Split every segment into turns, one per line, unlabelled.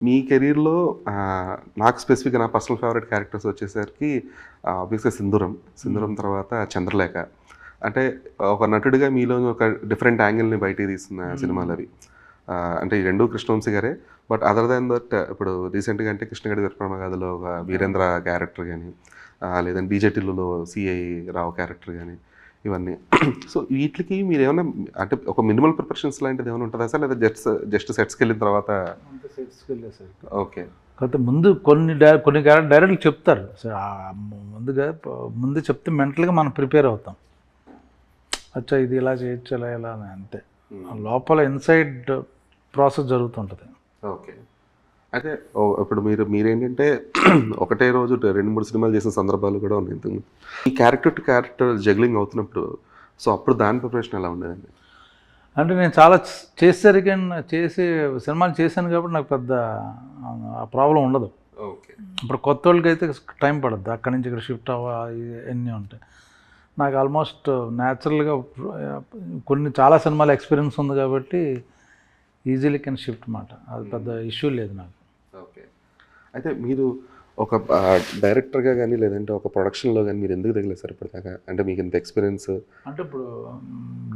మీ కెరీర్‌లో నాకు స్పెసిఫిక్‌గా నా పర్సనల్ ఫేవరెట్ క్యారెక్టర్స్ వచ్చేసరికి ఆబ్వియస్‌గా 'సింధూరం' తర్వాత 'చంద్రలేఖ'. అంటే ఒక నటుడిగా మీలోని ఒక డిఫరెంట్ యాంగిల్‌ని బయటికి తీస్తున్న సినిమాలవి. అంటే ఈ 2 కృష్ణవంశీ గారే. బట్ అదర్ దాన్ దట్ ఇప్పుడు రీసెంట్‌గా అంటే 'కృష్ణగాడి వీరప్రమగాథ'లో ఒక వీరేంద్ర క్యారెక్టర్ గాని, లేదంటే 'డీజే టిల్లులో' సిఐ రావు క్యారెక్టర్ గాని ఇవన్నీ. సో వీటికి మీరేమన్నా అంటే ఒక మినిమల్ ప్రిపరేషన్స్ లాంటిది ఏమైనా ఉంటదా సార్? లేదా జస్ట్ సెట్స్‌కెళ్ళిన తర్వాత
అంత సెట్స్‌కెళ్ళేసరికి.
ఓకే.
కాకపోతే ముందు కొన్ని డైరెక్టర్లు చెప్తారు. ముందు చెప్తే మెంటల్‌గా మనం ప్రిపేర్ అవుతాం. అచ్చా ఇది ఇలా చేయొచ్చు, ఇలా అని అంతే. లోపల ఇన్సైడ్ ప్రాసెస్ జరుగుతుంటుంది.
ఓకే. అయితే ఇప్పుడు మీరేంటంటే ఒకటే రోజు 2, 3 సినిమాలు చేసిన సందర్భాలు కూడా ఉన్నాయి ఇంతకుముందు. ఈ క్యారెక్టర్ టు క్యారెక్టర్ జగ్లింగ్ అవుతున్నప్పుడు సో అప్పుడు దాని ప్రిపరేషన్ ఎలా ఉండేదండి?
అంటే నేను చాలా చేసేసరికి సినిమాలు చేశాను కాబట్టి నాకు పెద్ద ఆ ప్రాబ్లం ఉండదు.
ఓకే.
ఇప్పుడు కొత్త వాళ్ళకైతే టైం పడుద్ది. అక్కడి నుంచి ఇక్కడ షిఫ్ట్ ఇవన్నీ ఉంటాయి. నాకు ఆల్మోస్ట్ న్యాచురల్గా చాలా సినిమాల ఎక్స్పీరియన్స్ ఉంది కాబట్టి ఈజీలీ కెన్ షిఫ్ట్ మాట. అది పెద్ద ఇష్యూ లేదు నాకు.
ఓకే. అయితే మీరు ఒక డైరెక్టర్‌గా గానీ, లేదంటే ఒక ప్రొడక్షన్‌లో గానీ మీరు ఎందుకు దిగలేదు సార్ ఇప్పటిదాకా? అంటే మీకు ఇంత ఎక్స్‌పీరియన్స్
అంటే ఇప్పుడు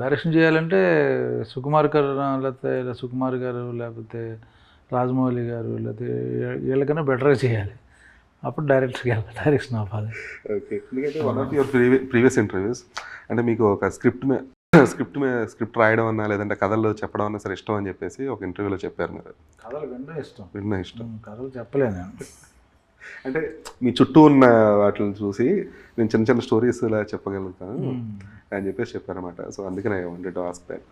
డైరెక్షన్ చేయాలంటే సుకుమార్ గారు లేకపోతే రాజమౌళి గారు లేకపోతే వీళ్ళకన్నా బెటర్గా చేయాలి. అప్పుడు డైరెక్షన్ అవ్వాలి.
ఓకే. ఎందుకంటే one of your previous interviews అంటే మీకు ఒక స్క్రిప్ట్ రాయడం అన్నా, లేదంటే కథలు చెప్పడం అన్నా సరే ఇష్టం అని చెప్పేసి ఒక ఇంటర్వ్యూలో చెప్పారు మీరు.
కథలు వినడం ఇష్టం. కథలు చెప్పలేను నేను.
అంటే మీ చుట్టూ ఉన్న వాటిని చూసి నేను చిన్న చిన్న స్టోరీస్ ఇలా చెప్పగలుగుతాను అని చెప్పేసి చెప్పారన్నమాట. సో అందుకనే I wanted to ask that.